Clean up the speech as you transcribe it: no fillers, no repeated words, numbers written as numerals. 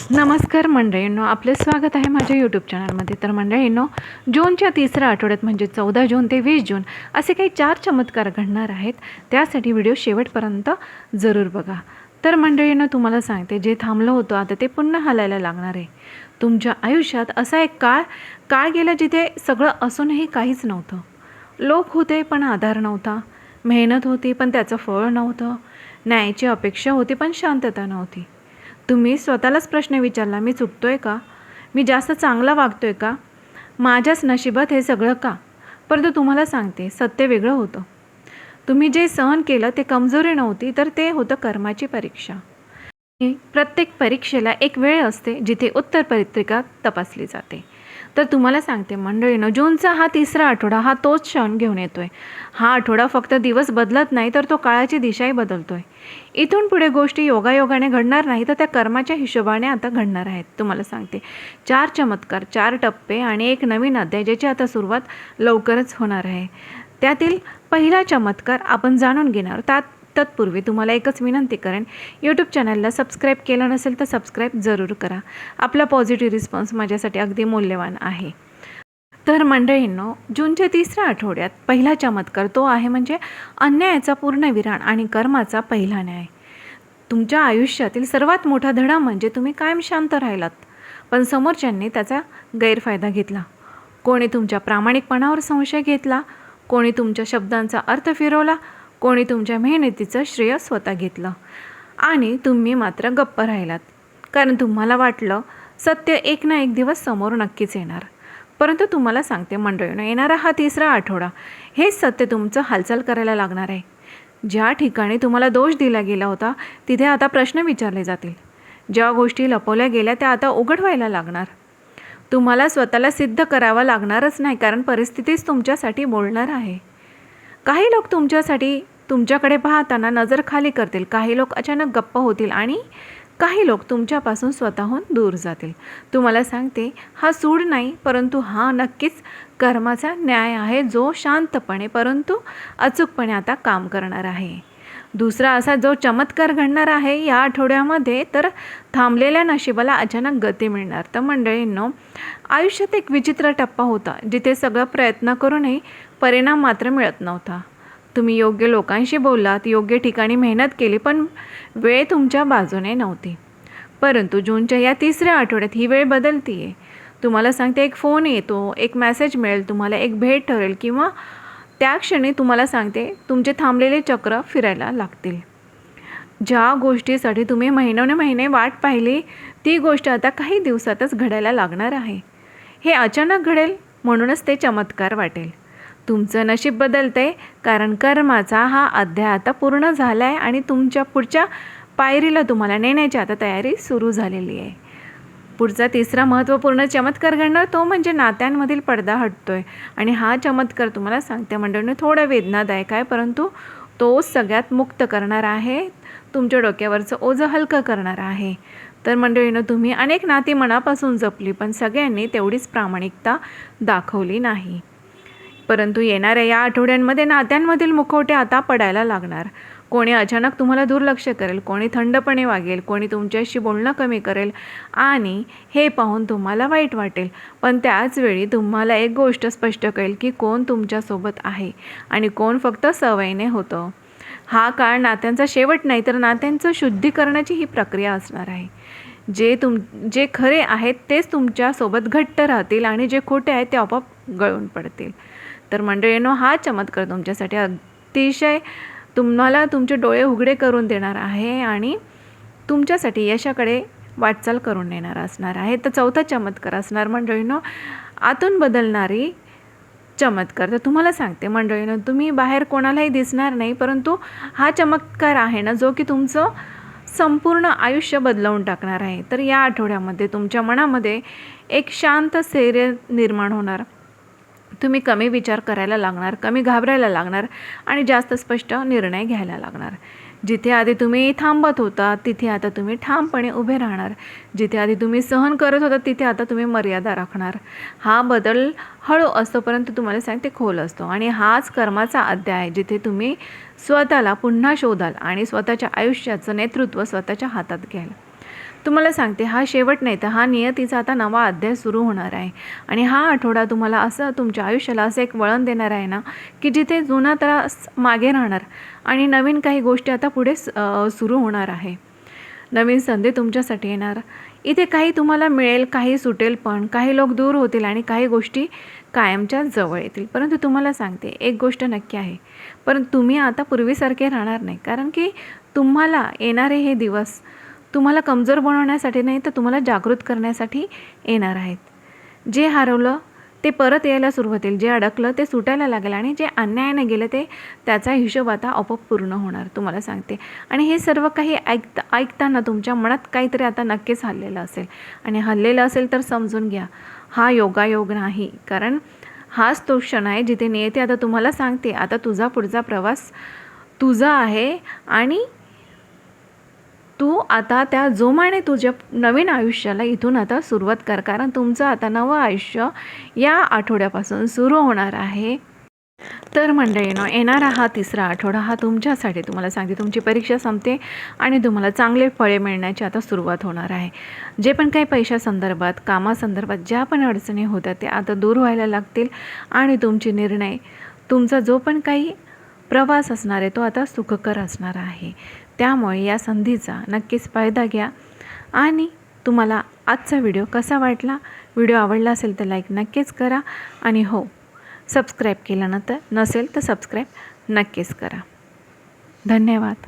नमस्कार मंडळींनो, आपले स्वागत आहे माझ्या यूट्यूब चॅनलमध्ये. तर मंडळींनो, जूनच्या तिसऱ्या आठवड्यात म्हणजे 14 जून ते 20 जून असे काही 4 चमत्कार घडणार आहेत. त्यासाठी व्हिडिओ शेवटपर्यंत जरूर बघा. तर मंडळींनो, तुम्हाला सांगते, जे थांबलं होतं आता ते पुन्हा हलायला लागणार आहे. तुमच्या आयुष्यात असा एक काळ गेला जिथे सगळं असूनही काहीच नव्हतं. लोक होते पण आधार नव्हता, मेहनत होती पण त्याचं फळ नव्हतं, न्यायाची अपेक्षा होती पण शांतता नव्हती. तुम्ही स्वतःलाच प्रश्न विचारला, मी चुकतोय का? मी जास्त चांगला वागतोय का? माझ्याच नशिबात हे सगळं का? परंतु तुम्हाला सांगते, सत्य वेगळं होतं. तुम्ही जे सहन केलं ते कमजोरी नव्हती, तर ते होतं कर्माची परीक्षा. प्रत्येक परीक्षेला एक वेळ असते जिथे उत्तरपत्रिका तपासली जाते. तर तुम्हाला सांगते मंडळींनो, जूनचा हा तिसरा आठवडा हा तोच क्षण घेऊन येतोय. हा आठवडा फक्त दिवस बदलत नाही, तर तो काळाची दिशाही बदलतोय. इथून पुढे गोष्टी योगायोगाने घडणार नाही, तर त्या कर्माच्या हिशोबाने आता घडणार आहेत. तुम्हाला सांगते, 4 चमत्कार, 4 टप्पे आणि एक नवीन अध्याय ज्याची आता सुरुवात लवकरच होणार आहे. त्यातील पहिला चमत्कार आपण जाणून घेणार. तत्पूर्वी तुम्हाला एकच विनंती करेन, यूट्यूब चॅनलला सबस्क्राईब केलं नसेल तर सबस्क्राईब जरूर करा. आपला पॉझिटिव्ह रिस्पॉन्स माझ्यासाठी अगदी मौल्यवान आहे. तर मंडळींनो, जूनच्या तिसऱ्या आठवड्यात पहिला चमत्कार तो आहे म्हणजे अन्यायाचा पूर्णविराम आणि कर्माचा पहिला न्याय. तुमच्या आयुष्यातील सर्वात मोठा धडा म्हणजे तुम्ही कायम शांत राहिलात, पण समोरच्यांनी त्याचा गैरफायदा घेतला. कोणी तुमच्या प्रामाणिकपणावर संशय घेतला, कोणी तुमच्या शब्दांचा अर्थ फिरवला, कोणी तुमच्या मेहनतीचं श्रेय स्वतः घेतलं आणि तुम्ही मात्र गप्प राहिलात. कारण तुम्हाला वाटलं सत्य एक ना एक दिवस समोर नक्कीच येणार. परंतु तुम्हाला सांगते मंडळींनो, येणारा हा तिसरा आठवडा हेच सत्य तुमचं हालचाल करायला लागणार आहे. ज्या ठिकाणी तुम्हाला दोष दिला गेला होता तिथे आता प्रश्न विचारले जातील. ज्या गोष्टी लपवल्या गेल्या त्या आता उघड व्हायला लागणार. तुम्हाला स्वतःला सिद्ध करावं लागणारच नाही, कारण परिस्थितीच तुमच्यासाठी बोलणार आहे. काही लोक तुमच्याकडे पाहताना नजर खाली करतील, काही लोक अचानक गप्प होतील आणि काही लोक तुमच्यापासून स्वतःहून दूर जातील. तुम्हाला सांगते, हा सूड नाही, परंतु हा नक्कीच कर्माचा न्याय आहे, जो शांतपणे परंतु अचूकपणे आता काम करणार आहे. दुसरा असा जो चमत्कार घडणार आहे या आठवड्यामध्ये, तर थांबलेल्या नशिबाला अचानक गती मिळणार. तर मंडळींनो, आयुष्यात एक विचित्र टप्पा होता जिथे सगळं प्रयत्न करूनही परिणाम मात्र मिळत नव्हता. तुम्ही योग्य लोकांशी बोललात, योग्य ठिकाणी मेहनत केली, पण वेळ तुमच्या बाजूने नव्हती. परंतु जूनच्या या तिसऱ्या आठवड्यात ही वेळ बदलती आहे. तुम्हाला सांगते, एक फोन येतो, एक मेसेज मिळेल तुम्हाला, एक भेट ठरेल किंवा त्या क्षणी तुम्हाला सांगते तुमचे थांबलेले चक्र फिरायला लागतील. ज्या गोष्टीसाठी तुम्ही महिने वाट पाहिली ती गोष्ट आता काही दिवसातच घडायला लागणार आहे. हे अचानक घडेल म्हणूनच ते चमत्कार वाटेल. तुमचं नशीब बदलतंय, कारण कर्माचा हा अध्याय आता पूर्ण झाला आहे आणि तुमच्या पुढच्या पायरीला तुम्हाला नेण्याची आता तयारी सुरू झालेली आहे. पुढचा तिसरा महत्त्वपूर्ण चमत्कार घडणार तो म्हणजे नात्यांमधील पडदा हटतोय. आणि हा चमत्कार तुम्हाला सांगते मंडळींनो, थोडा वेदनादायक आहे, परंतु तो सगळ्यात मुक्त करणार आहे, तुमच्या डोक्यावरचं ओझं हलकं करणार आहे. तर मंडळींनो, तुम्ही अनेक नाती मनापासून जपली, पण सगळ्यांनी तेवढीच प्रामाणिकता दाखवली नाही. परंतु येणाऱ्या या आठवड्यांमध्ये नात्यांमधील मुखवटे आता पडायला लागणार. कोणी अचानक तुम्हाला दुर्लक्ष करेल, कोणी थंडपणे वागेल, कोणी तुमच्याशी बोलणं कमी करेल आणि हे पाहून तुम्हाला वाईट वाटेल. पण त्याचवेळी तुम्हाला एक गोष्ट स्पष्ट कळेल की कोण तुमच्यासोबत आहे आणि कोण फक्त सवयीने होतं. हा काळ नात्यांचा शेवट नाही, तर नात्यांचं शुद्धीकरणाची ही प्रक्रिया असणार आहे. जे खरे आहेत तेच तुमच्यासोबत घट्ट राहतील आणि जे खोटे आहेत ते आपोआप गळून पडतील. तर मंडळींनो, हा चमत्कार तुमच्यासाठी अतिशय तुम्हाला तुमचे डोळे उघडे करून देणार आहे आणि तुमच्यासाठी यशाकडे वाटचाल करून नेणार असणार आहे. तर चौथा चमत्कार असणार मंडळींनो, आतून बदलणारी चमत्कार. तर तुम्हाला सांगते मंडळींनो, तुम्ही बाहेर कोणालाही दिसणार नाही, परंतु हा चमत्कार आहे ना, जो की तुमचं संपूर्ण आयुष्य बदलवून टाकणार आहे. तर या आठवड्यामध्ये तुमच्या मनामध्ये एक शांत स्थैर्य निर्माण होणार. तुम्ही कमी विचार करायला लागणार, कमी घाबरायला लागणार आणि जास्त स्पष्ट निर्णय घ्यायला लागणार. जिथे आधी तुम्ही थांबत होता तिथे आता तुम्ही ठामपणे उभे राहणार. जिथे आधी तुम्ही सहन करत होता तिथे आता तुम्ही मर्यादा राखणार. हा बदल हळू असतो, परंतु तुम्हाला सांगते खोल असतो. आणि हाच कर्माचा अध्याय आहे, जिथे तुम्ही स्वतःला पुन्हा शोधाल आणि स्वतःच्या आयुष्याचं नेतृत्व स्वतःच्या हातात घ्याल. तुम्हाला सांगते, हा शेवट नाही तर हा नियतीचा आता नवा अध्याय सुरू होणार आहे. आणि हा आठवडा तुम्हाला असं तुमच्या आयुष्याला असं एक वळण देणार आहे ना, की जिथे जुना त्रास मागे राहणार आणि नवीन काही गोष्टी आता पुढे सुरू होणार आहे. नवीन संधी तुमच्यासाठी येणार. इथे काही तुम्हाला मिळेल, काही सुटेल, पण काही लोक दूर होतील आणि काही गोष्टी कायमच्या जवळ येतील. परंतु तुम्हाला सांगते, एक गोष्ट नक्की आहे, परंतु तुम्ही आता पूर्वीसारखे राहणार नाही. कारण की तुम्हाला येणारे हे दिवस तुम्हाला कमजोर बनवण्यासाठी नाही तर तुम्हाला जागृत करण्यासाठी येणार आहेत. जे हरवलं ते परत यायला सुरुवात होईल, जे अडकलं ते सुटायला लागेल आणि जे अन्यायाने गेलं ते त्याचा हिशोब आता आपोआप पूर्ण होणार, तुम्हाला सांगते. आणि हे सर्व काही ऐकताना तुमच्या मनात काहीतरी आता नक्कीच हललेलं असेल. आणि हललेलं असेल तर समजून घ्या, हा योगायोग नाही, कारण हाच तो क्षण आहे जिथे नियती आता तुम्हाला सांगते, आता तुझा पुढचा प्रवास तुझा आहे आणि तू आता त्या जोमाने तुझ्या नवीन आयुष्याला इथून आता सुरुवात कर. कारण तुमचं आता नवं आयुष्य या आठवड्यापासून सुरू होणार आहे. तर मंडळींनो, येणारा हा तिसरा आठवडा हा तुमच्यासाठी, तुम्हाला सांगते, तुमची परीक्षा संपते आणि तुम्हाला चांगले फळे मिळण्याची आता सुरुवात होणार आहे. जे पण काही पैशासंदर्भात, कामासंदर्भात ज्या पण अडचणी होत्या त्या आता दूर व्हायला लागतील आणि तुमचे निर्णय, तुमचा जो पण काही प्रवास असणार आहे तो आता सुखकर असणार आहे. त्यामुळे या संधीचा नक्कीच फायदा घ्या. आणि तुम्हाला आजचा व्हिडिओ कसा वाटला, व्हिडिओ आवडला असेल तर लाईक नक्कीच करा. आणि हो, सबस्क्राईब केलं नसेल तर सबस्क्राईब नक्कीच करा. धन्यवाद.